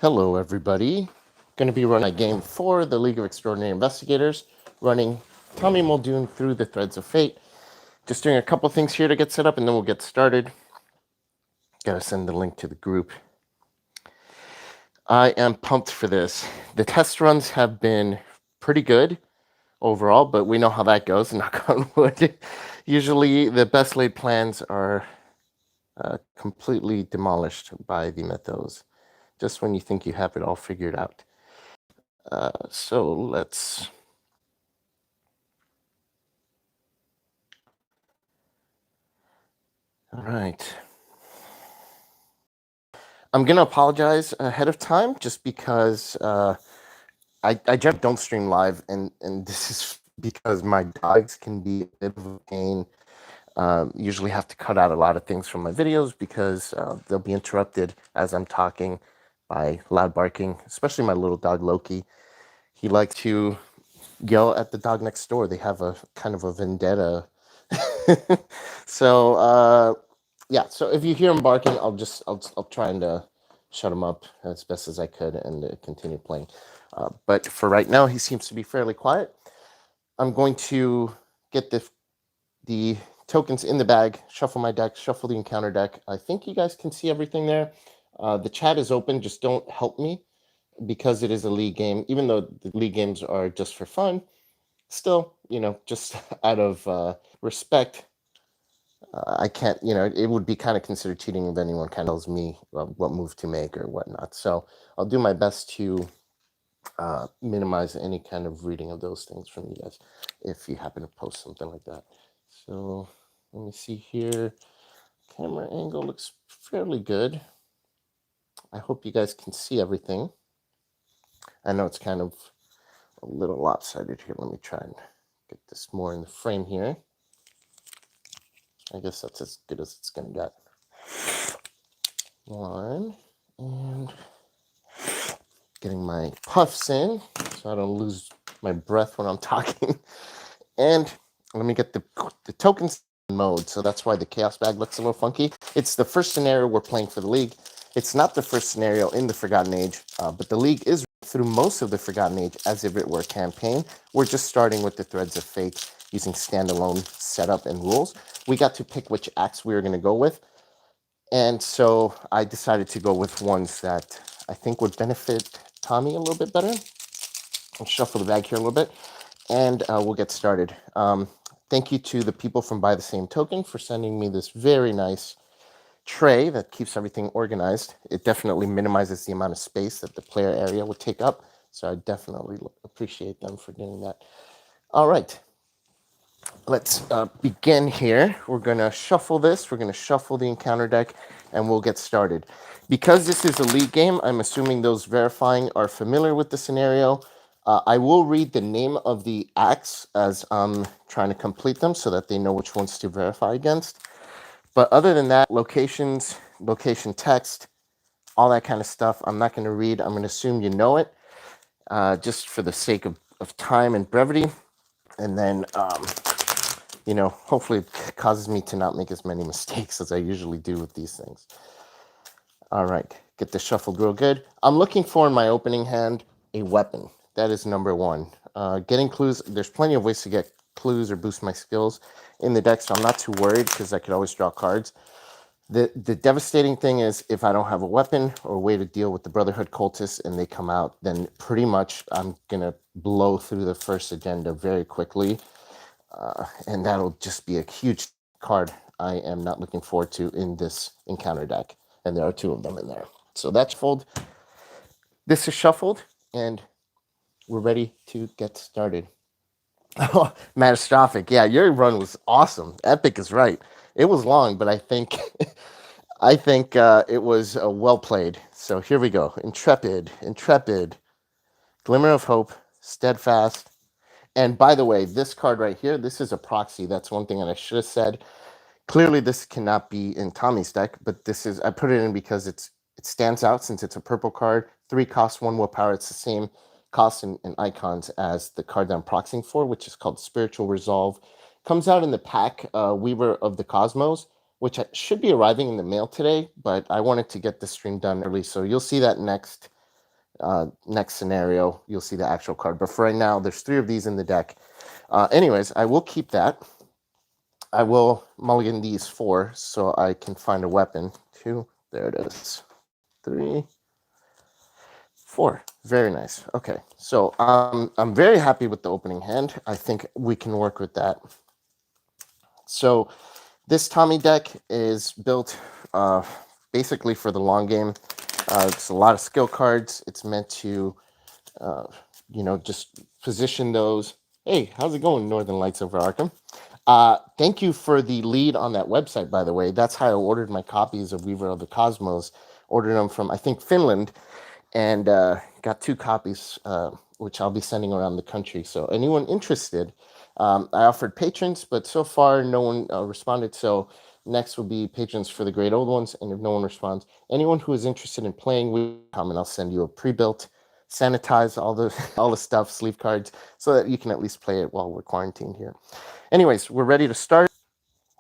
Hello, everybody. Going to be running a game for the League of Extraordinary Investigators, running Tommy Muldoon through the Threads of Fate. Just doing a couple things here to get set up, and then we'll get started. Got to send the link to the group. I am pumped for this. The test runs have been pretty good overall, but we know how that goes, knock on wood. Usually the best laid plans are completely demolished by the mythos, just when you think you have it all figured out. So let's... All right. I'm going to apologize ahead of time just because I generally don't stream live, and this is because my dogs can be a bit of a pain. Usually have to cut out a lot of things from my videos because they'll be interrupted as I'm talking by loud barking, especially my little dog Loki. He likes to yell at the dog next door. They have a kind of a vendetta. So yeah, so if you hear him barking, I'll try and shut him up as best as I could and continue playing. But for right now, he seems to be fairly quiet. I'm going to get the tokens in the bag, shuffle my deck, shuffle the encounter deck. I think you guys can see everything there. The chat is open. Just don't help me because it is a league game. Even though the league games are just for fun, still, just out of respect, I can't, it would be kind of considered cheating if anyone kind of tells me what move to make or whatnot. So I'll do my best to minimize any kind of reading of those things from you guys if you happen to post something like that. So let me see here. Camera angle looks fairly good. I hope you guys can see everything. I know it's kind of a little lopsided here. Let me try and get this more in the frame here. I guess that's as good as it's going to get. One, and getting my puffs in so I don't lose my breath when I'm talking. And let me get the tokens in mode. So that's why the chaos bag looks a little funky. It's the first scenario we're playing for the league. It's not the first scenario in the Forgotten Age, but the league is through most of the Forgotten Age as if it were a campaign. We're just starting with the Threads of Fate using standalone setup and rules. We got to pick which acts we were going to go with. And so I decided to go with ones that I think would benefit Tommy a little bit better. I'll shuffle the bag here a little bit, and we'll get started. Thank you to the people from Buy the Same Token for sending me this very nice tray that keeps everything organized. It definitely minimizes the amount of space that the player area would take up. So I definitely appreciate them for doing that. All right. Let's begin here. We're going to shuffle this. We're going to shuffle the encounter deck, and we'll get started. Because this is a league game, I'm assuming those verifying are familiar with the scenario. I will read the name of the acts as I'm trying to complete them so that they know which ones to verify against. But other than that, locations, location text, all that kind of stuff, I'm not going to read. I'm going to assume you know it, just for the sake of time and brevity. And then, hopefully it causes me to not make as many mistakes as I usually do with these things. All right, get this shuffled real good. I'm looking for in my opening hand a weapon. That is number one. Getting clues, there's plenty of ways to get clues or boost my skills in the deck, so I'm not too worried because I could always draw cards. The devastating thing is if I don't have a weapon or a way to deal with the Brotherhood cultists and they come out, then pretty much I'm going to blow through the first agenda very quickly. And that'll just be a huge card I am not looking forward to in this encounter deck. And there are two of them in there. So that's shuffled. This is shuffled, and we're ready to get started. Oh, Catastrophic. Yeah, your run was awesome. Epic is right. It was long, but I think it was well played. So here we go. Intrepid, Glimmer of Hope, Steadfast. And by the way, this card right here, this is a proxy. That's one thing that I should have said. Clearly, this cannot be in Tommy's deck, but I put it in because it stands out since it's a purple card. 3 costs, 1 willpower. It's the same costs and icons as the card that I'm proxying for, which is called Spiritual Resolve. Comes out in the pack, Weaver of the Cosmos, which should be arriving in the mail today, but I wanted to get the stream done early, so you'll see that next Next scenario, you'll see the actual card. But for right now, there's 3 of these in the deck. Anyways, I will keep that. I will mulligan these 4 so I can find a weapon. 2, there it is. 3, 4. Very nice. Okay, so I'm very happy with the opening hand. I think we can work with that. So this Tommy deck is built basically for the long game. It's a lot of skill cards. It's meant to, just position those. Hey, how's it going, Northern Lights over Arkham? Thank you for the lead on that website, by the way. That's how I ordered my copies of Weaver of the Cosmos. Ordered them from, I think, Finland, and got 2 copies, which I'll be sending around the country. So anyone interested, I offered patrons, but so far no one responded. So next will be patrons for the great old ones. And if no one responds, anyone who is interested in playing, we come and I'll send you a pre-built, sanitize all the stuff, sleeve cards, so that you can at least play it while we're quarantined here. Anyways, we're ready to start.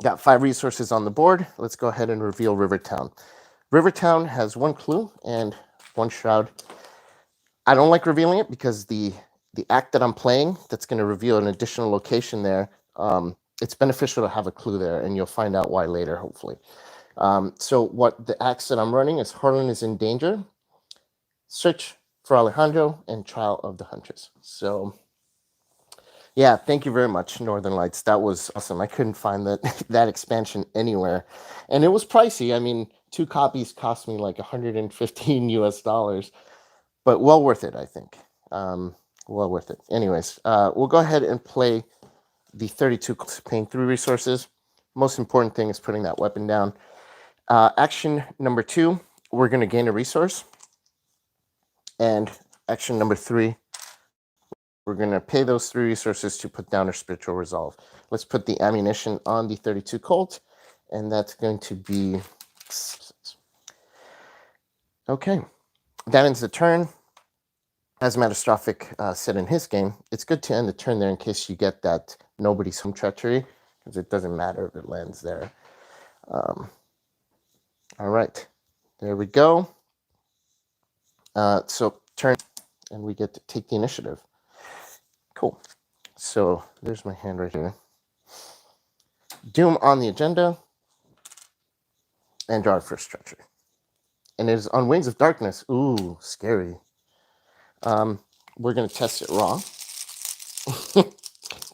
Got 5 resources on the board. Let's go ahead and reveal Rivertown. Rivertown has 1 clue and 1 shroud. I don't like revealing it because the act that I'm playing, that's going to reveal an additional location there, it's beneficial to have a clue there, and you'll find out why later, hopefully. So what the acts that I'm running is Harlan is in danger, Search for Alejandro, and Trial of the Huntress. So yeah, thank you very much, Northern Lights. That was awesome. I couldn't find that expansion anywhere, and it was pricey. I mean, 2 copies cost me like $115 US, but well worth it, I think. Well worth it. Anyways, we'll go ahead and play the 32, paying 3 resources. Most important thing is putting that weapon down. Action number 2, we're going to gain a resource, and action number 3, we're going to pay those 3 resources to put down our spiritual resolve. Let's put the ammunition on the 32 Colt, and that's going to be... Okay, that ends the turn. As Matastrophic said in his game, it's good to end the turn there in case you get that nobody's home treachery, because it doesn't matter if it lands there. All right, there we go. So turn, and we get to take the initiative. Cool. So there's my hand right here. Doom on the agenda, and draw our first treachery. And it is on Wings of Darkness. Ooh, scary. We're going to test it raw.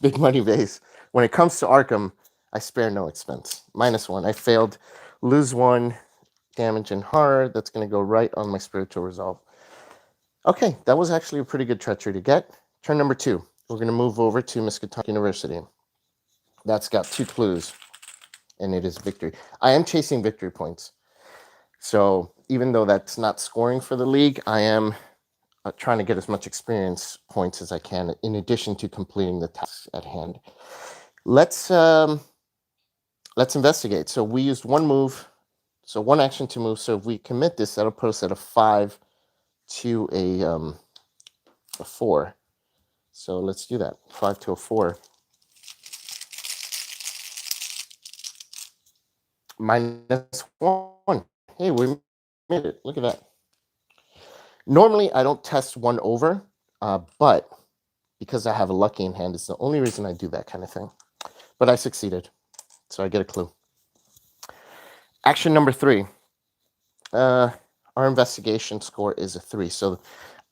Big money base. When it comes to Arkham, I spare no expense. -1. I failed. Lose 1 damage and horror. That's going to go right on my spiritual resolve. Okay, that was actually a pretty good treachery to get. Turn number 2. We're going to move over to Miskatonic University. That's got 2 clues, and it is victory. I am chasing victory points. So even though that's not scoring for the league, I am trying to get as much experience points as I can, in addition to completing the tasks at hand. Let's investigate. So we used 1 move, so 1 action to move. So if we commit this, that'll put us at a 5 to a 4. So let's do that. 5 to a 4. -1. Hey, we made it. Look at that. Normally, I don't test 1 over, but because I have a lucky in hand, it's the only reason I do that kind of thing. But I succeeded, so I get a clue. Action number 3. Our investigation score is a 3, so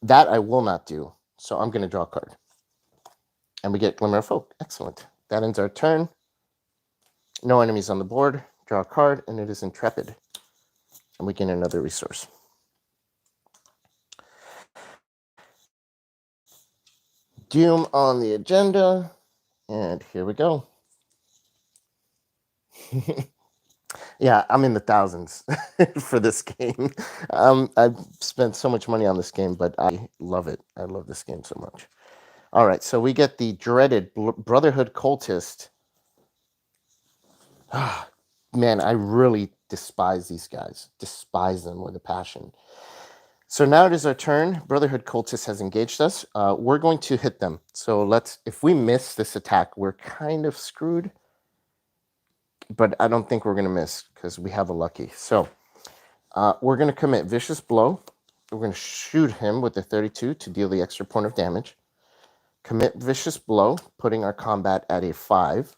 that I will not do. So I'm going to draw a card. And we get Glimmer of Hope. Excellent. That ends our turn. No enemies on the board. Draw a card, and it is Intrepid. And we gain another resource. Doom on the agenda. And here we go. Yeah, I'm in the thousands for this game. I've spent so much money on this game, but I love it. I love this game so much. All right, so we get the dreaded Brotherhood Cultist. Man, I really despise these guys. Despise them with a passion. So now it is our turn. Brotherhood Cultist has engaged us. We're going to hit them. So if we miss this attack, we're kind of screwed. But I don't think we're going to miss because we have a lucky. So we're going to commit Vicious Blow. we're going to shoot him with the 32 to deal the extra point of damage. Commit Vicious Blow, putting our combat at a 5.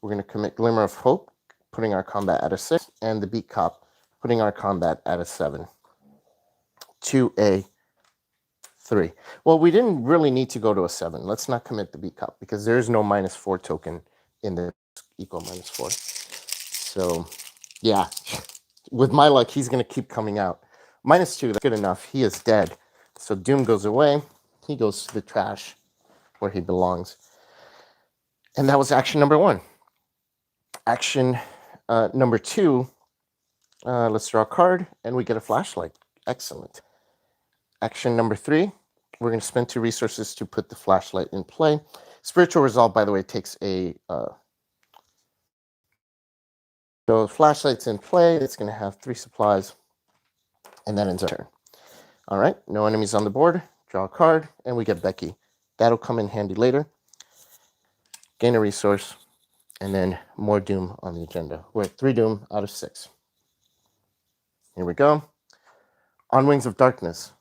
We're going to commit Glimmer of Hope, putting our combat at a 6. And the Beat Cop, putting our combat at a 7. To a 3. Well, we didn't really need to go to a 7. Let's not commit the Beat Cop because there is no -4 token in the equal -4. So, yeah, with my luck, he's going to keep coming out. -2, that's good enough. He is dead. So Doom goes away. He goes to the trash where he belongs. And that was action number 1. Action number 2, let's draw a card, and we get a flashlight. Excellent. Action number 3, we're going to spend 2 resources to put the flashlight in play. Spiritual Resolve, by the way, takes a... So flashlight's in play. It's going to have 3 supplies, and that ends our turn. All right, no enemies on the board. Draw a card, and we get Becky. That'll come in handy later. Gain a resource, and then more Doom on the agenda. We're at 3 Doom out of 6. Here we go. On Wings of Darkness.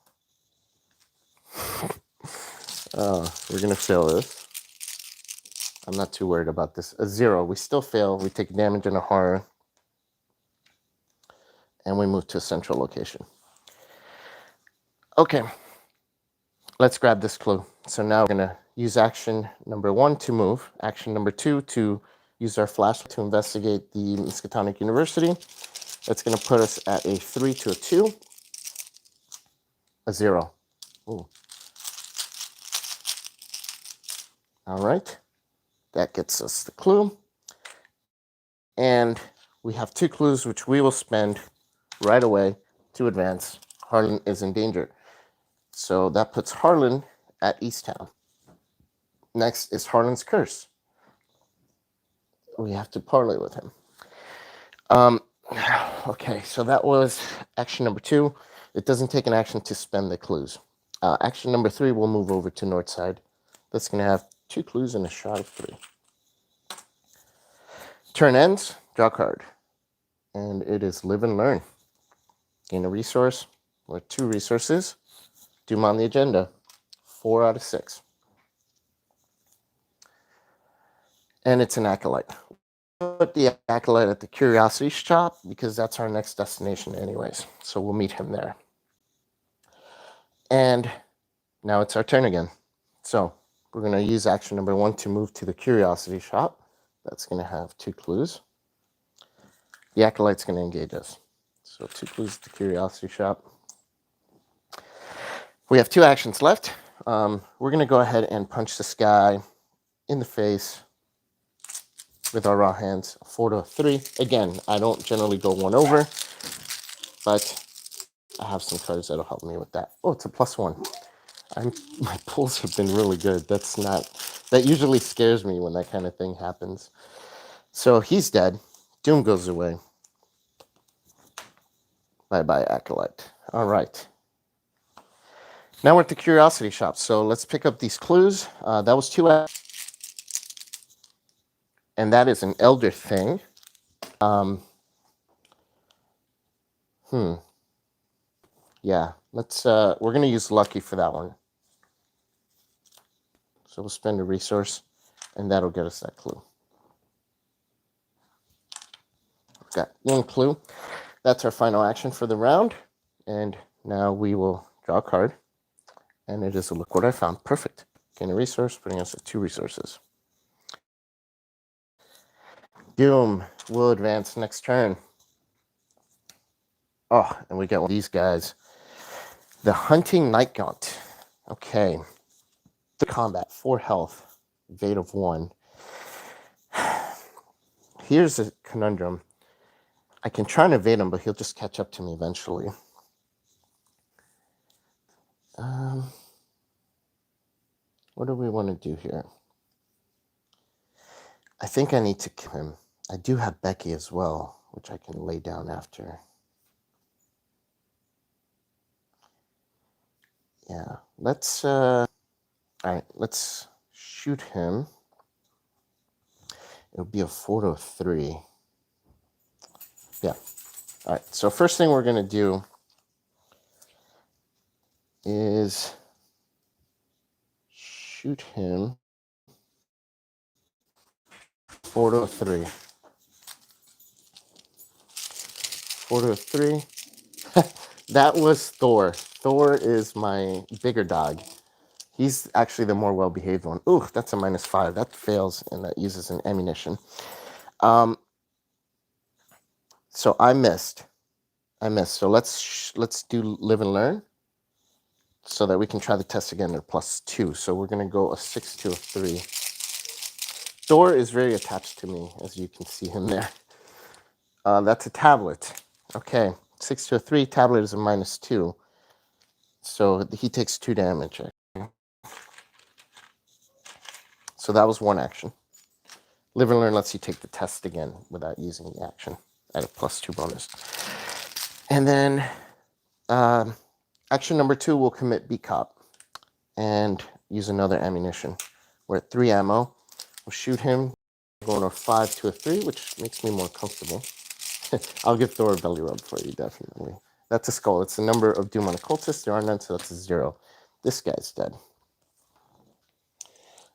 We're going to fail this. I'm not too worried about this. A 0. We still fail. We take damage and a horror. And we move to a central location. Okay. Let's grab this clue. So now we're going to use action number 1 to move. Action number 2 to use our flashlight to investigate the Miskatonic University. That's going to put us at a 3 to a 2. A 0. Ooh. All right. That gets us the clue. And we have 2 clues, which we will spend right away to advance. Harlan is in danger. So that puts Harlan at Easttown. Next is Harlan's Curse. We have to parlay with him. Okay, so that was action number 2. It doesn't take an action to spend the clues. Action number 3, we'll move over to Northside. That's going to have 2 clues and a shot of 3. Turn ends, draw a card. And it is Live and Learn. Gain a resource, or 2 resources. Doom on the agenda, 4 out of 6. And it's an Acolyte. Put the Acolyte at the Curiosity Shop because that's our next destination anyways. So we'll meet him there. And now it's our turn again. So we're going to use action number 1 to move to the Curiosity Shop. That's going to have 2 clues. The Acolyte's going to engage us. So 2 clues at the Curiosity Shop. We have 2 actions left. We're going to go ahead and punch this guy in the face with our raw hands, 4 to a 3. Again, I don't generally go 1 over, but I have some cards that'll help me with that. Oh, it's a +1. My pulls have been really good. That usually scares me when that kind of thing happens. So he's dead. Doom goes away. Bye-bye, Acolyte. All right. Now we're at the Curiosity Shop. So let's pick up these clues. That was 2 actions. And that is an Elder Thing. Yeah, we're going to use Lucky for that one. So we'll spend a resource, and that'll get us that clue. We've got 1 clue. That's our final action for the round. And now we will draw a card. And it is a Look What I Found. Perfect. Gain a resource, putting us at 2 resources. Doom will advance next turn. Oh, and we get one of these guys. The Hunting Night Gaunt. Okay. The combat, 4 health, evade of 1. Here's a conundrum. I can try and evade him, but he'll just catch up to me eventually. What do we want to do here? I think I need to kill him. I do have Becky as well, which I can lay down after. Yeah, let's, all right, let's shoot him. It'll be a 4 to a 3. Yeah. All right, so first thing we're going to do is shoot him 4 to a 3. 4 to a 3. That was Thor. Thor is my bigger dog. He's actually the more well-behaved one. Ooh, that's a -5. That fails, and that uses an ammunition. So I missed. So let's do live and learn, so that we can try the test again at +2. So we're gonna go a 6 to a 3. Thor is very attached to me, as you can see him there. That's a tablet. Okay, 6 to a 3. Tablet is a -2. So he takes 2 damage. So that was one action. Live and learn lets you take the test again without using the action at a +2 bonus. And then action number 2, we'll commit beat cop and use another ammunition. We're at 3 ammo. We'll shoot him, going a 5 to a 3, which makes me more comfortable. I'll give Thor a belly rub for you, definitely. That's a skull. It's the number of doom on occultist. There are none, so that's a 0. This guy's dead.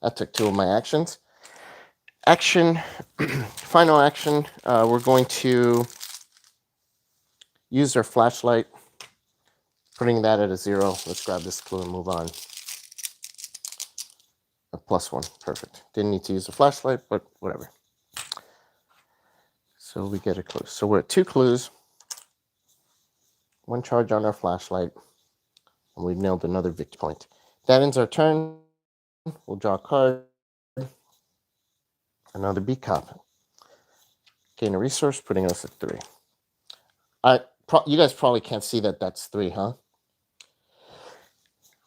That took 2 of my actions. Final action, we're going to use our flashlight, putting that at a 0. Let's grab this clue and move on. A +1, perfect. Didn't need to use a flashlight, but whatever. So we get a clue. So we're at 2 clues, 1 charge on our flashlight, and we've nailed another victory point. That ends our turn. We'll draw a card. Another beat cop. Gain a resource, putting us at 3. You guys probably can't see that that's 3, huh?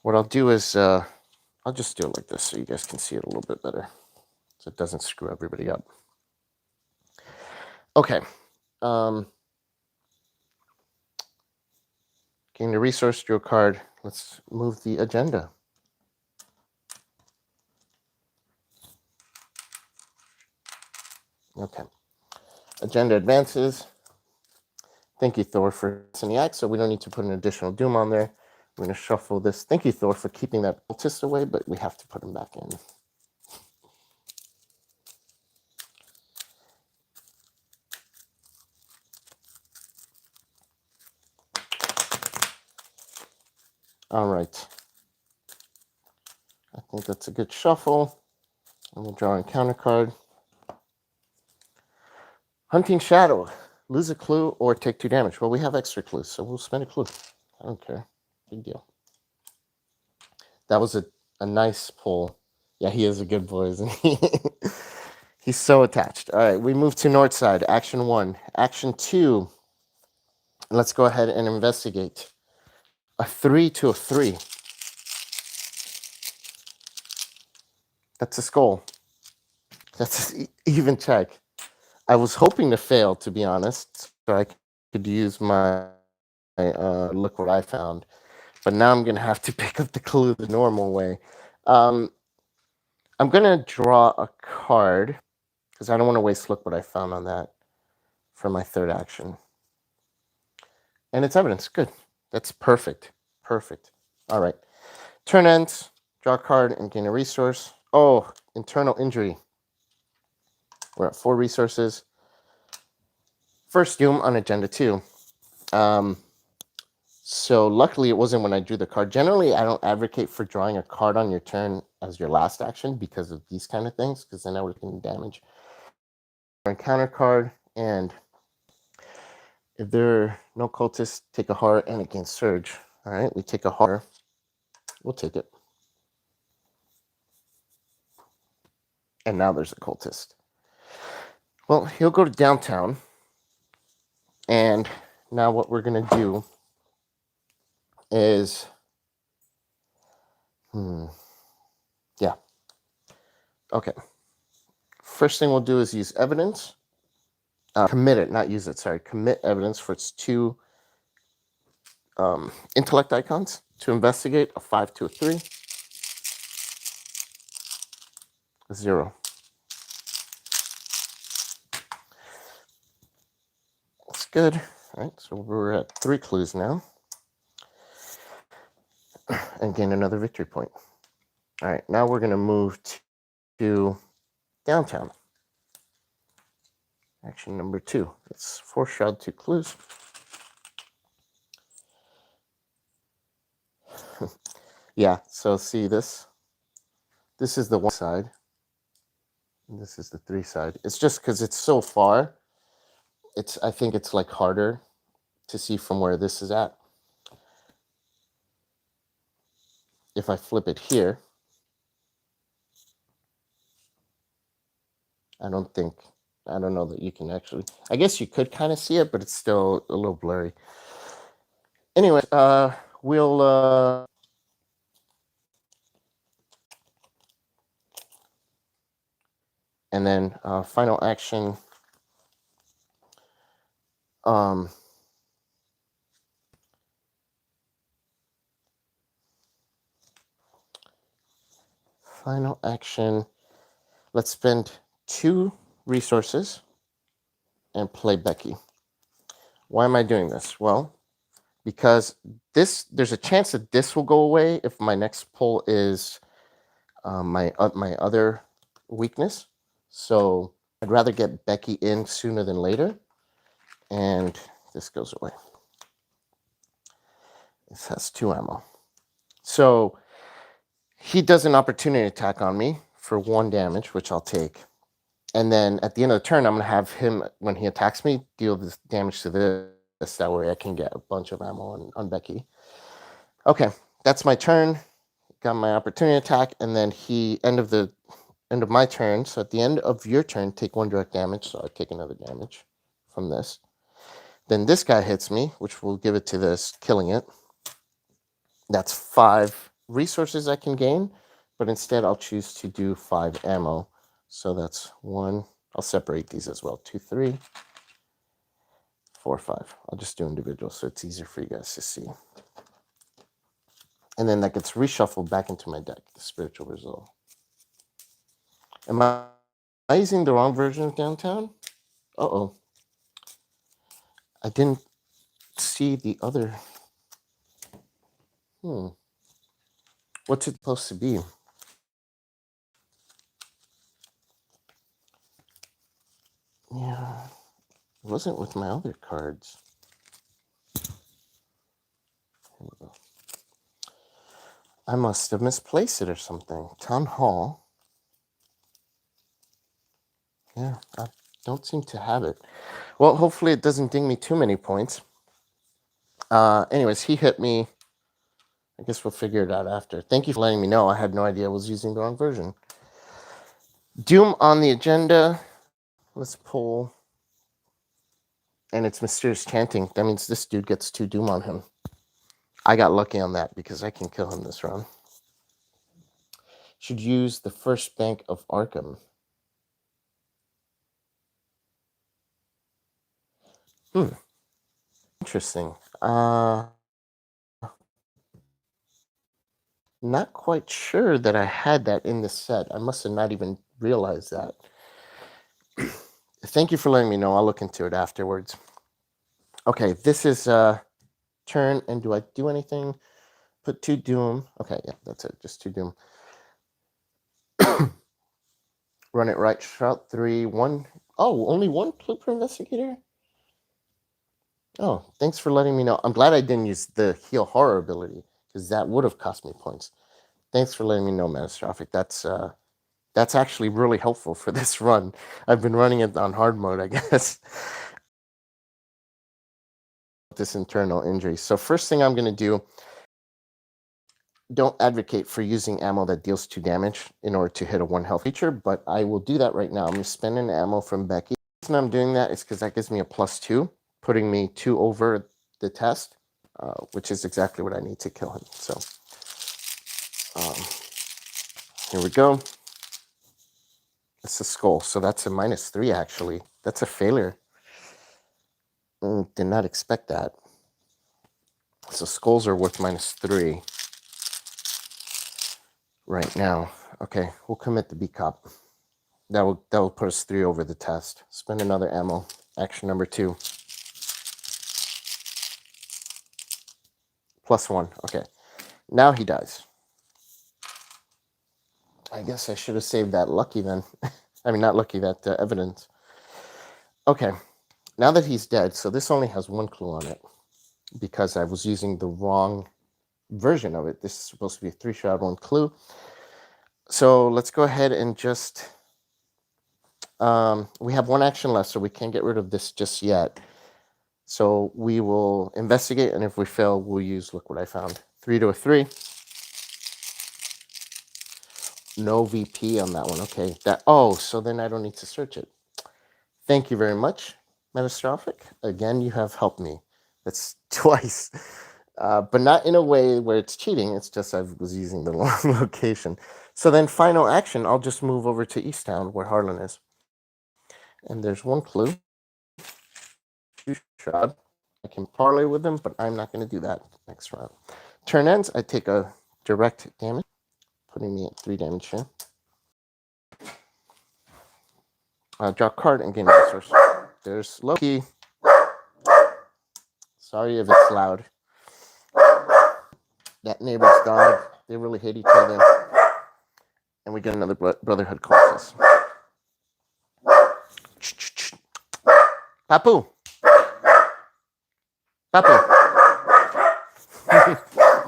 What I'll do is I'll just do it like this so you guys can see it a little bit better, so it doesn't screw everybody up. Okay. Gain a resource, draw a card. Let's move the agenda. Okay. Agenda advances. Thank you, Thor, for the act, so we don't need to put an additional doom on there. We're going to shuffle this. Thank you, Thor, for keeping that cultist away, but we have to put him back in. All right. I think that's a good shuffle. And we'll draw a counter card. Hunting Shadow. Lose a clue or take 2 damage. Well, we have extra clues, so we'll spend a clue. I don't care. Big deal. That was a nice pull. Yeah, he is a good boy, isn't he? He's so attached. All right, we move to north side. Action 1. Action 2. Let's go ahead and investigate. A 3 to a 3. That's a skull. That's an even check. I was hoping to fail, to be honest, so I could use my look what I found. But now I'm going to have to pick up the clue the normal way. I'm going to draw a card because I don't want to waste look what I found on that for my third action. And it's evidence. Good. That's perfect. Perfect. All right. Turn ends. Draw a card and gain a resource. Oh, internal injury. We're at 4 resources. First doom on agenda 2. So luckily it wasn't when I drew the card. Generally, I don't advocate for drawing a card on your turn as your last action because of these kind of things, because then I would get damage. Encounter card, and if there are no cultists, take a heart and it gains surge. All right, we take a heart. We'll take it. And now there's a cultist. Well, he'll go to downtown. And now what we're going to do is... Yeah. Okay. First thing we'll do is use evidence. Commit it, not use it, sorry. Commit evidence for its 2 intellect icons to investigate. A 5 to a 3. A 0. That's good. All right, so we're at 3 clues now. and gain another victory point. All right, now we're going to move to downtown. Action number 2. It's 4 shroud, 2 clues. Yeah, so see this? This is the 1 side. And this is the 3 side. It's just because it's so far. I think it's like harder to see from where this is at. If I flip it here, I don't know that you can actually, I guess you could kind of see it, but it's still a little blurry. Anyway, we'll, and then final action, final action, let's spend 2 resources and play Becky. Why am I doing this? Well, because there's a chance that this will go away if my next pull is my other weakness. So I'd rather get Becky in sooner than later, and this goes away. This has 2 ammo. So he does an opportunity attack on me for 1 damage, which I'll take. And then at the end of the turn, I'm going to have him, when he attacks me, deal this damage to this. That way I can get a bunch of ammo on Becky. Okay, that's my turn. Got my opportunity attack, and then end of my turn. So at the end of your turn, take 1 direct damage. So I take another damage from this. Then this guy hits me, which will give it to this, killing it. That's 5 resources I can gain, but instead I'll choose to do 5 ammo. So that's 1. I'll separate these as well. 2, 3, 4, 5. I'll just do individual so it's easier for you guys to see. And then that gets reshuffled back into my deck, the Spiritual Resolve. Am I using the wrong version of Downtown? Uh-oh. I didn't see the other. What's it supposed to be? Yeah, it wasn't with my other cards. Here we go. I must have misplaced it or something. Town Hall. Yeah, I don't seem to have it. Well, hopefully it doesn't ding me too many points. Anyways, he hit me. I guess we'll figure it out after. Thank you for letting me know. I had no idea I was using the wrong version. Doom on the agenda. Let's pull. And it's Mysterious Chanting. That means this dude gets 2 Doom on him. I got lucky on that because I can kill him this round. Should use the first bank of Arkham. Interesting. Not quite sure that I had that in the set. I must have not even realized that. Thank you for letting me know. I'll look into it afterwards. Okay, this is turn, and do I do anything? Put 2 Doom. Okay, yeah, that's it. Just 2 Doom. Run it right. Shroud 3, 1. Oh, only 1 Clue per Investigator? Oh, thanks for letting me know. I'm glad I didn't use the Heal Horror ability, because that would have cost me points. Thanks for letting me know, Catastrophic. That's actually really helpful for this run. I've been running it on hard mode, I guess. This internal injury. So first thing I'm going to do, don't advocate for using ammo that deals 2 damage in order to hit a 1 health feature, but I will do that right now. I'm going to spend an ammo from Becky. The reason I'm doing that is because that gives me a +2, putting me 2 over the test, which is exactly what I need to kill him. So here we go. It's a skull, so that's a -3 actually. That's a failure. Did not expect that. So skulls are worth -3 right now. Okay, we'll commit the B cop. That will put us 3 over the test. Spend another ammo. Action number 2. +1. Okay. Now he dies. I guess I should have saved that lucky then. I mean, not lucky, that evidence. Okay, now that he's dead, so this only has one clue on it because I was using the wrong version of it. This is supposed to be a 3-shroud, 1 clue. So let's go ahead and just, we have 1 action left, so we can't get rid of this just yet. So we will investigate, and if we fail, we'll use, look what I found. 3 to a 3. No VP on that one. Okay. So then I don't need to search it. Thank you very much, Metastrophic. Again, you have helped me. That's twice. But not in a way where it's cheating. It's just I was using the wrong location. So then final action, I'll just move over to Easttown where Harlan is. And there's 1 clue. Shroud. I can parlay with them, but I'm not going to do that next round. Turn ends, I take a direct damage, putting me at 3 damage here. Draw a card and gain a resource. There's Loki. Sorry if it's loud. That neighbor's dog. They really hate each other. And we get another Brotherhood cultist. Papu. Papu.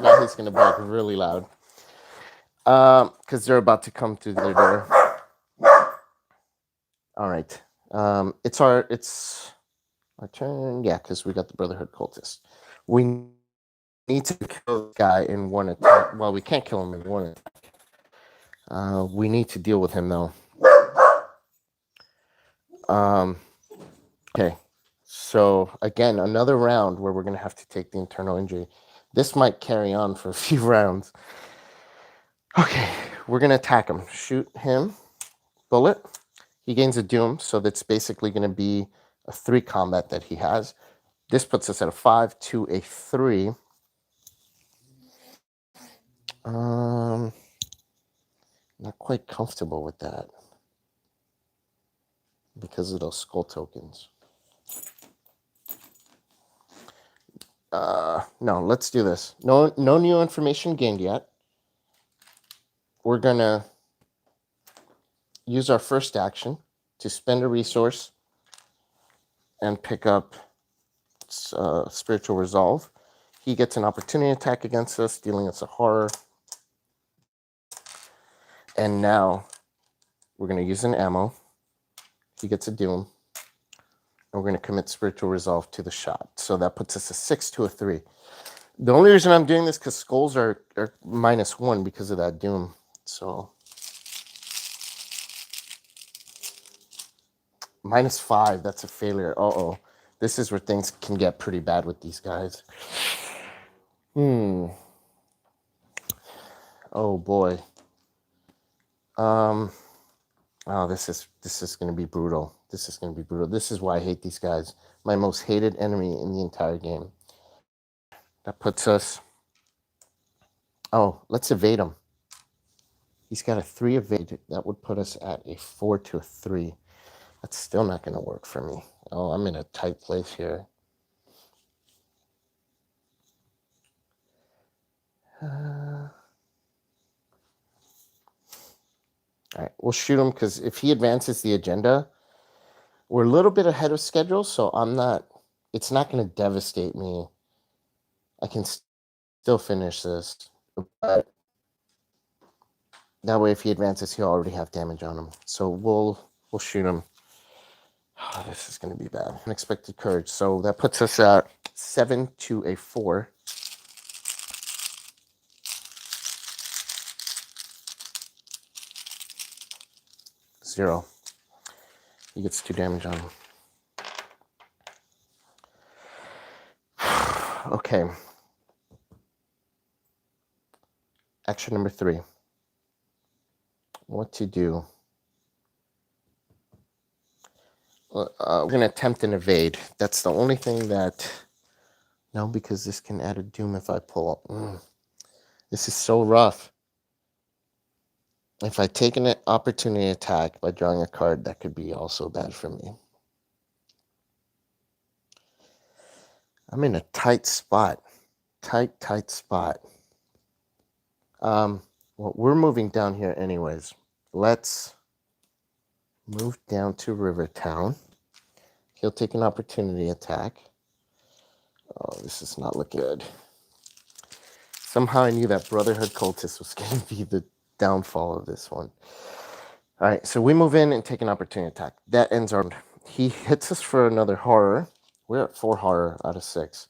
Now he's going to bark really loud. Because they're about to come through their door. All right. It's our turn. Yeah, because we got the Brotherhood cultist. We need to kill this guy in 1 attack. Well, we can't kill him in 1 attack. We need to deal with him, though. Okay. So, again, another round where we're going to have to take the internal injury. This might carry on for a few rounds. Okay. We're going to attack him. Shoot him. Bullet. He gains a doom, so that's basically going to be a 3 combat that he has. This puts us at a 5 to a 3. Not quite comfortable with that because of those skull tokens. No, let's do this. No new information gained yet. We're gonna use our first action to spend a resource and pick up Spiritual Resolve. He gets an opportunity attack against us, dealing us a horror. And now we're going to use an ammo. He gets a doom. And we're going to commit Spiritual Resolve to the shot. So that puts us a 6 to a 3. The only reason I'm doing this because skulls are -1 because of that doom. So -5, that's a failure. Uh-oh. This is where things can get pretty bad with these guys. Oh boy. Oh, this is going to be brutal. This is going to be brutal. This is why I hate these guys. My most hated enemy in the entire game. That puts us... Oh, let's evade him. He's got a 3 evade. That would put us at a 4 to a 3. That's still not going to work for me. Oh, I'm in a tight place here. All right, we'll shoot him because if he advances the agenda, we're a little bit ahead of schedule, so it's not going to devastate me. I can still finish this, but that way if he advances, he'll already have damage on him. So we'll shoot him. Oh, this is going to be bad. Unexpected courage. So that puts us at 7 to a 4. Zero. He gets 2 damage on him. Okay. Action number 3. What to do? We're going to attempt an evade. That's the only thing that... No, because this can add a doom if I pull. This is so rough. If I take an opportunity attack by drawing a card, that could be also bad for me. I'm in a tight spot. Tight spot. Well, we're moving down here anyways. Let's move down to Rivertown. He'll take an opportunity attack. Oh, this is not looking good. Somehow I knew that Brotherhood Cultist was going to be the downfall of this one. All right, so we move in and take an opportunity attack. That ends our... He hits us for another horror. We're at 4 horror out of 6.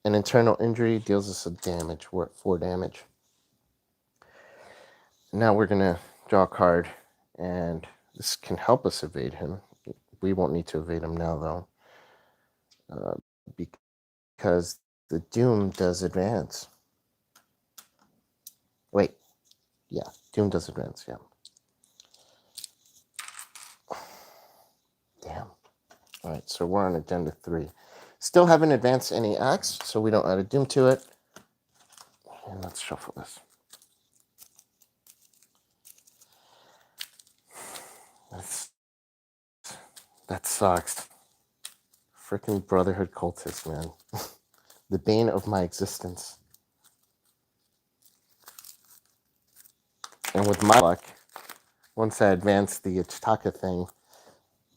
An internal injury deals us a damage. We're at 4 damage. Now we're going to draw a card, and this can help us evade him. We won't need to evade him now, though, because the Doom does advance. Wait, yeah, Doom does advance, yeah. Damn. All right, so we're on agenda 3. Still haven't advanced any acts, so we don't add a Doom to it. And let's shuffle this. That sucks. Freaking Brotherhood Cultist, man. The bane of my existence. And with my luck, once I advance the Ichitaka thing,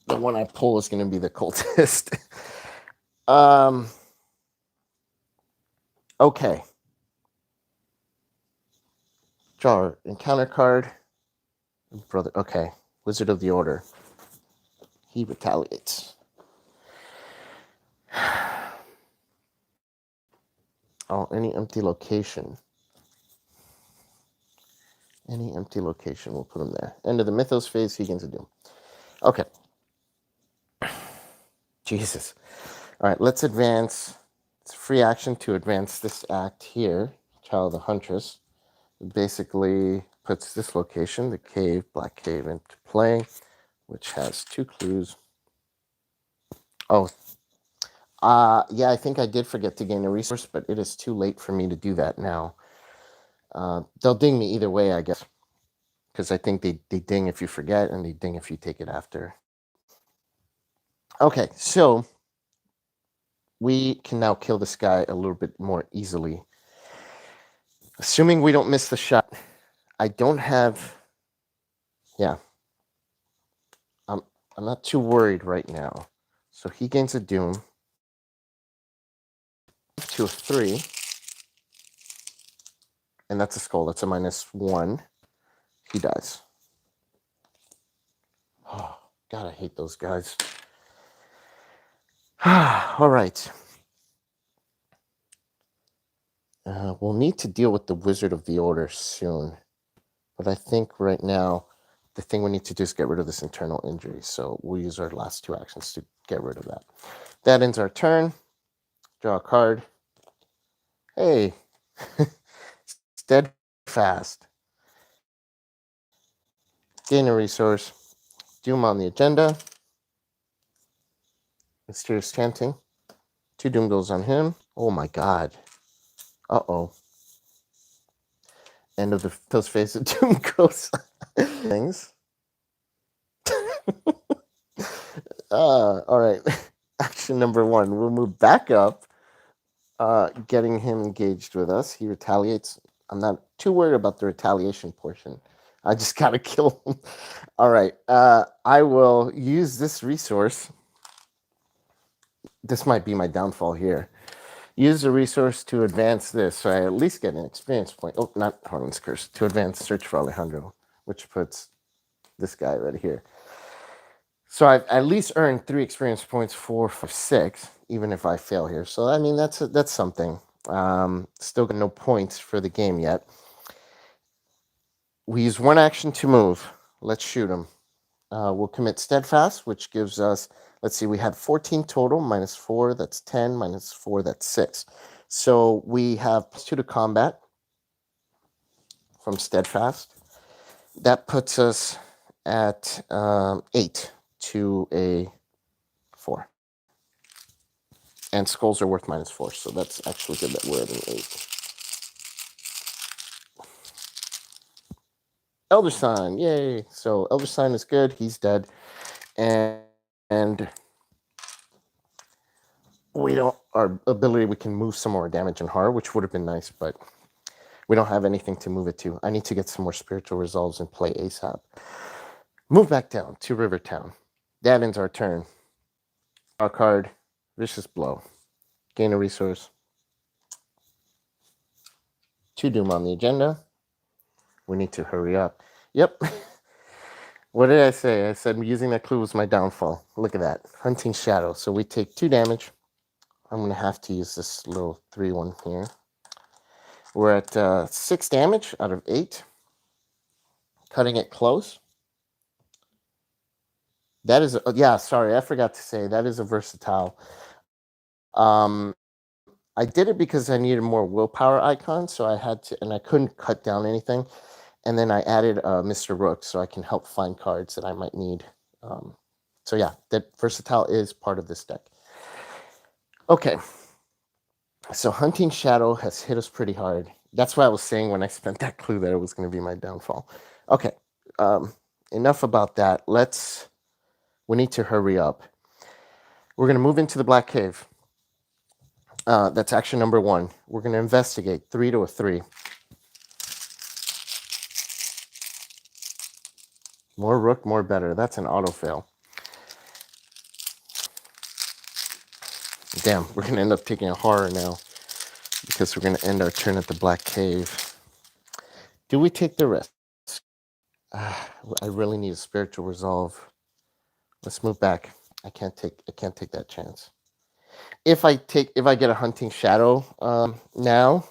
the one I pull is going to be the Cultist. Okay. Draw encounter card. Brother. Okay. Wizard of the Order. He retaliates. Oh, any empty location. Any empty location, we'll put him there. End of the Mythos phase, he gains a Doom. Okay. Jesus. All right, let's advance. It's a free action to advance this act here, Child of the Huntress. It basically puts this location, the cave, Black Cave, into play, which has 2 clues. Oh, yeah, I think I did forget to gain a resource, but it is too late for me to do that now. They'll ding me either way, I guess, because I think they ding if you forget, and they ding if you take it after. Okay, so we can now kill this guy a little bit more easily. Assuming we don't miss the shot, I don't have... Yeah. I'm not too worried right now. So he gains a Doom. To a 3. And that's a skull. That's a -1. He dies. Oh, God, I hate those guys. All right. We'll need to deal with the Wizard of the Order soon. But I think right now, the thing we need to do is get rid of this internal injury. So we'll use our last 2 actions to get rid of that. That ends our turn. Draw a card. Hey. Steadfast. Gain a resource. Doom on the agenda. Mysterious Chanting. 2 Doom goes on him. Oh my God. Uh-oh. End of the post phase of Doom goes. Things. All right. Action number 1. We'll move back up, getting him engaged with us. He retaliates. I'm not too worried about the retaliation portion. I just gotta kill him. All right. I will use this resource. This might be my downfall here. Use the resource to advance this, so I at least get an experience point. Oh, not Harlan's Curse. To advance Search for Alejandro, which puts this guy right here. So I've at least earned 3 experience points, 4 for 6, even if I fail here. So, I mean, that's something. Still got no points for the game yet. We use 1 action to move. Let's shoot him. We'll commit Steadfast, which gives us... Let's see, we had 14 total, -4, that's 10, -4, that's 6. So we have +2 to combat from Steadfast. That puts us at 8 to a 4. And skulls are worth -4, so that's actually good that we're at an 8. Elder Sign, yay! So Elder Sign is good, he's dead. And we don't... Our ability, we can move some more damage and horror, which would have been nice, but We don't have anything to move it to. I need to get some more spiritual resolves and play ASAP. Move back down to Rivertown. That ends our turn. Draw a card. Vicious Blow. Gain a resource. 2 Doom on the agenda. We need to hurry up. Yep. What did I say? I said using that clue was my downfall. Look at that. Hunting Shadow. So we take 2 damage. I'm going to have to use this little 3-1 here. We're at 6 damage out of 8. Cutting it close. That is, yeah, sorry, I forgot to say, that is a versatile. I did it because I needed more willpower icons, so I had to, and I couldn't cut down anything. And then I added Mr. Rook so I can help find cards that I might need. So yeah, that versatile is part of this deck. Okay. So Hunting Shadow has hit us pretty hard. That's why I was saying when I spent that clue that it was going to be my downfall. Okay. Enough about that. We need to hurry up. We're going to move into the Black Cave. That's action number 1. We're going to investigate 3 to a 3. More Rook, more better. That's an auto fail. Damn, we're going to end up taking a horror now because we're going to end our turn at the Black Cave. Do we take the risk? I really need a spiritual resolve. Let's move back. I can't take that chance. If I get a Hunting Shadow now,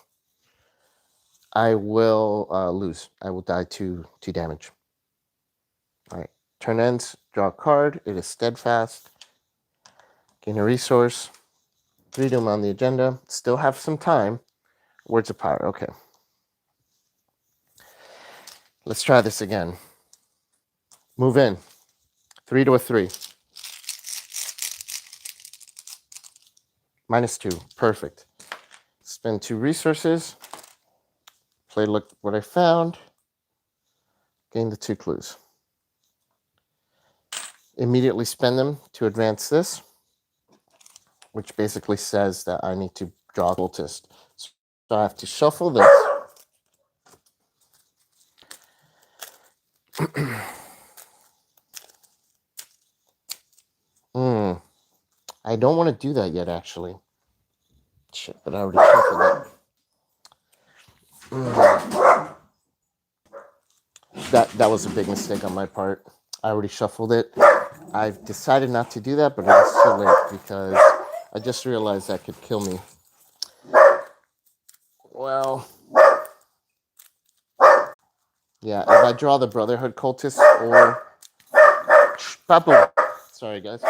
I will lose. I will die 2 damage. All right. Turn ends. Draw a card. It is Steadfast. Gain a resource. 3 Doom on the agenda. Still have some time. Words of Power. Okay. Let's try this again. Move in. 3 to a 3. -2. Perfect. Spend 2 resources. Play look what I found. Gain the 2 clues. Immediately spend them to advance this, which basically says that I need to draw a cultist. So I have to shuffle this. I don't want to do that yet, actually. Shit, but I already shuffled it. That was a big mistake on my part. I already shuffled it. I've decided not to do that, but it is too late because I just realized that could kill me. Well, yeah, if I draw the Brotherhood Cultist or... Sorry, guys.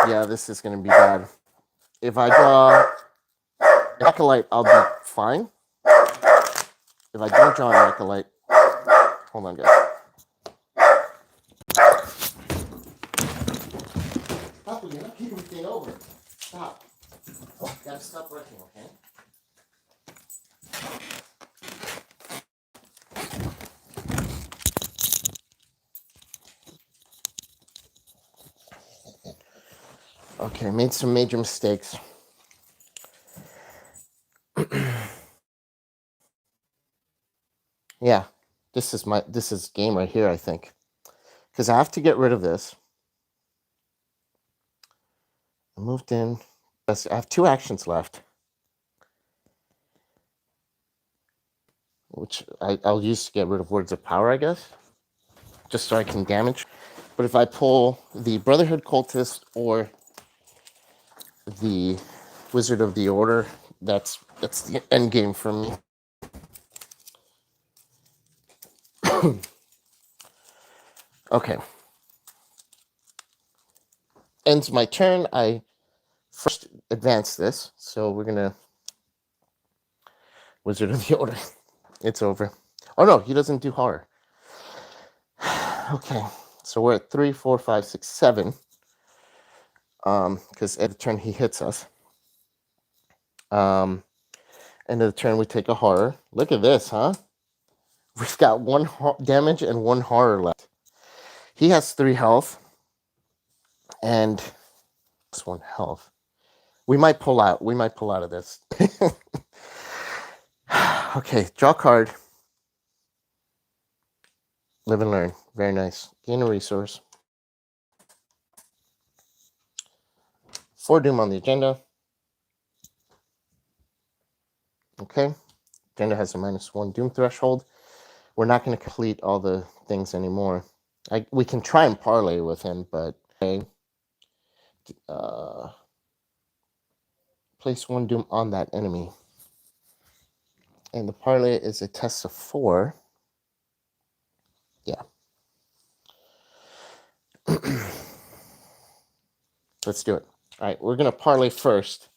Yeah, this is going to be bad. If I draw an Acolyte, I'll be fine. If I don't draw an Acolyte... Hold on, guys. Papa, you're not keeping anything over. Stop. You gotta stop working, okay? Okay, made some major mistakes. Yeah, this is game right here, I think. Because I have to get rid of this. I moved in. I have 2 actions left, which I'll use to get rid of Words of Power, I guess, just so I can damage. But if I pull the Brotherhood Cultist or the Wizard of the Order, that's the end game for me. Okay. Ends my turn. I first advance this, so we're gonna Wizard of the Order. It's over. Oh no, he doesn't do horror. Okay, so we're at 3, 4, 5, 6, 7. Because at the turn he hits us. End of the turn we take a horror. Look at this, huh? We've got 1 damage and 1 horror left. He has 3 health. And +1 health. We might pull out. We might pull out of this. Okay, draw card. Live and learn. Very nice. Gain a resource. 4 Doom on the agenda. Okay. Agenda has a -1 Doom threshold. We're not going to complete all the things anymore. We can try and parlay with him, but okay. Place 1 Doom on that enemy. And the parlay is a test of 4. Yeah. Let's do it. All right, we're going to parlay first.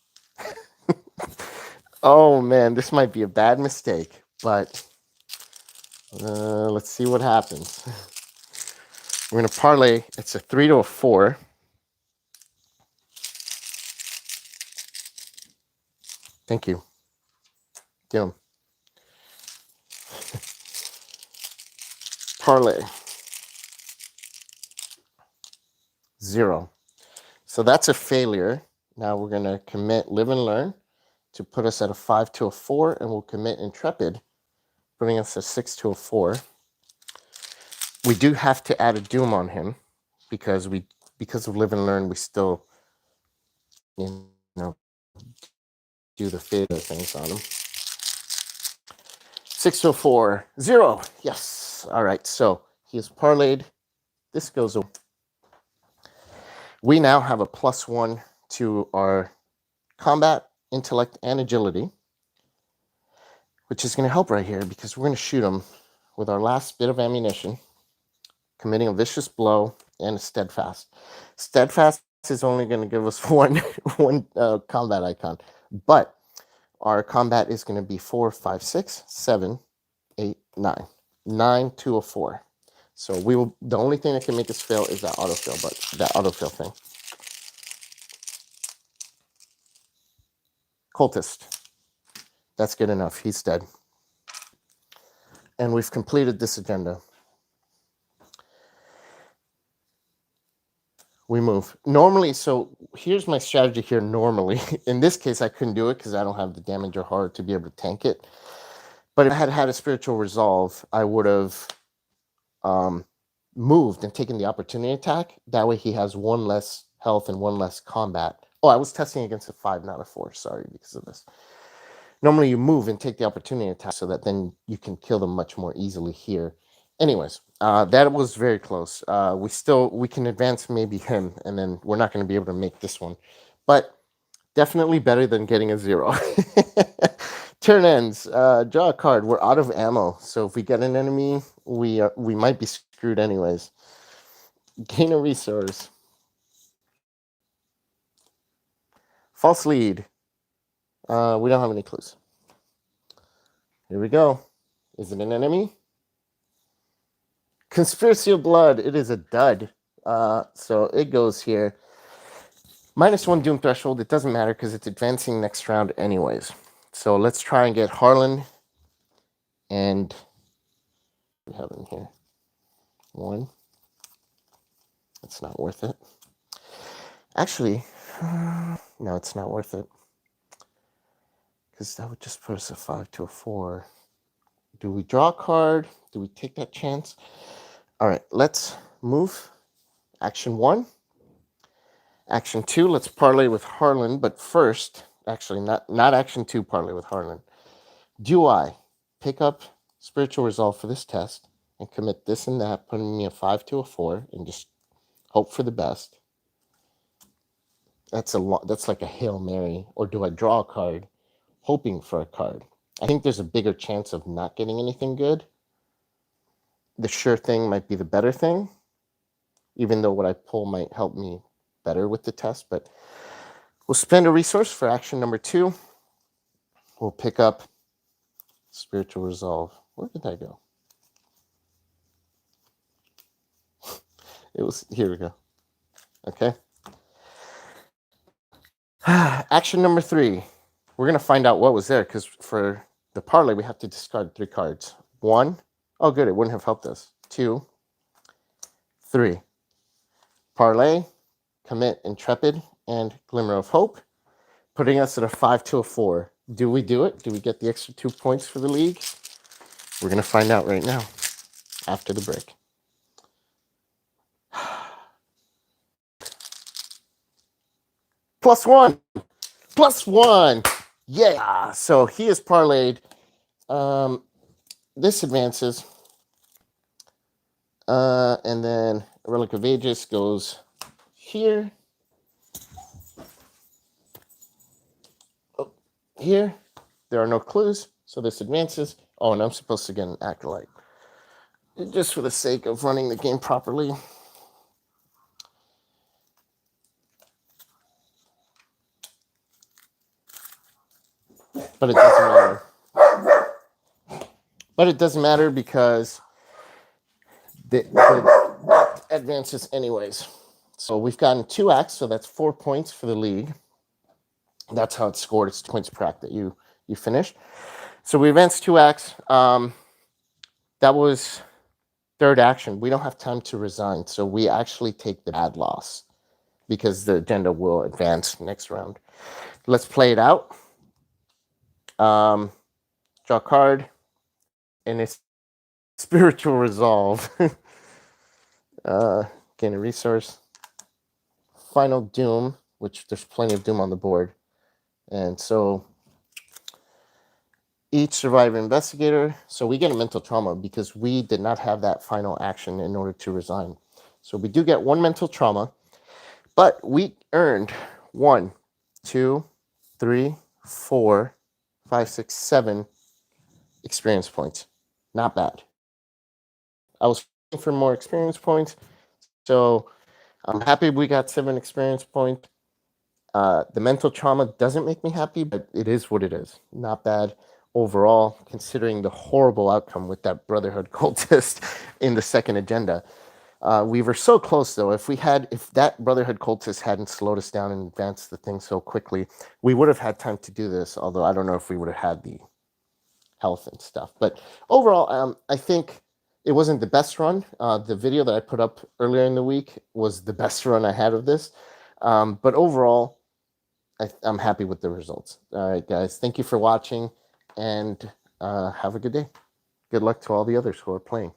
Oh, man, this might be a bad mistake, but let's see what happens. We're going to parlay. It's a 3 to a 4. Thank you. Doom. Parlay. 0. So that's a failure. Now we're going to commit Live and Learn to put us at a 5 to a 4, and we'll commit Intrepid, putting us at 6 to a 4. We do have to add a Doom on him because of Live and Learn, we still, do the failure things on him. 6 to a 4, 0. Yes. All right. So he is parlayed. This goes away. We now have a +1 to our combat, intellect, and agility, which is going to help right here because we're going to shoot him with our last bit of ammunition, committing a vicious blow and a steadfast. Steadfast is only going to give us one combat icon, but our combat is going to be 4, 5, 6, 7, 8, 9. 9 to a 4. So we will. The only thing that can make us fail is that autofill, but that autofill thing. Cultist. That's good enough. He's dead. And we've completed this agenda. We move. Normally, so here's my strategy here normally. In this case, I couldn't do it because I don't have the damage or horror to be able to tank it. But if I had had a spiritual resolve, I would have moved and taken the opportunity attack. That way he has 1 less health and 1 less combat. Oh, I was testing against a 5, not a 4. Sorry, because of this. Normally you move and take the opportunity attack so that then you can kill them much more easily here. Anyways, that was very close. We can advance maybe him, and then we're not going to be able to make this one. But definitely better than getting a 0. Turn ends. Draw a card. We're out of ammo, so if we get an enemy, we might be screwed anyways. Gain a resource. False lead. We don't have any clues. Here we go. Is it an enemy? Conspiracy of Blood. It is a dud. So it goes here. -1 Doom threshold. It doesn't matter because it's advancing next round anyways. So let's try and get Harlan. And we have him here. 1. It's not worth it. Actually, no, it's not worth it. Because that would just put us a 5 to a 4. Do we draw a card? Do we take that chance? All right, let's move. Action 1. Action 2, let's parlay with Harlan. But first, actually, not action 2 parlay with Harlan. Do I pick up Spiritual Resolve for this test and commit this and that, putting me a 5 to a 4, and just hope for the best? That's like a Hail Mary. Or do I draw a card, hoping for a card? I think there's a bigger chance of not getting anything good. The sure thing might be the better thing, even though what I pull might help me better with the test. But we'll spend a resource for action number 2. We'll pick up Spiritual Resolve. Where did that go? Here we go. Okay. Action number 3. We're going to find out what was there, because for the parlay, we have to discard 3 cards. 1. Oh, good. It wouldn't have helped us. 2. 3. Parlay, commit Intrepid, and Glimmer of Hope, putting us at a 5 to a 4. Do we do it? Do we get the extra 2 points for the league? We're going to find out right now after the break. +1. +1. Yeah. So he is parlayed. This advances. And then Relic of Aegis goes here. Oh, here. There are no clues, so this advances. Oh, and I'm supposed to get an Acolyte. Just for the sake of running the game properly. But it doesn't matter. But it doesn't matter because the advances anyways. So we've gotten 2 acts, so that's 4 points for the league. That's how it's scored. It's 2 points per act that you finish. So we advanced 2 acts. That was 3rd action. We don't have time to resign, so we actually take the bad loss because the agenda will advance next round. Let's play it out. Draw a card, and it's Spiritual Resolve. Gain a resource. Final Doom, which there's plenty of Doom on the board. And so each survivor investigator, so we get a mental trauma because we did not have that final action in order to resign. So we do get 1 mental trauma, but we earned 1, 2, 3, 4, 5, 6, 7 experience points. Not bad. I was looking for more experience points, so I'm happy we got 7 experience points. The mental trauma doesn't make me happy, but it is what it is. Not bad overall, considering the horrible outcome with that Brotherhood cultist in the 2nd agenda. We were so close, though. If that Brotherhood cultist hadn't slowed us down and advanced the thing so quickly, we would have had time to do this, although I don't know if we would have had the health and stuff. But overall, I think it wasn't the best run. The video that I put up earlier in the week was the best run I had of this. But overall, I'm happy with the results. All right, guys. Thank you for watching, and have a good day. Good luck to all the others who are playing.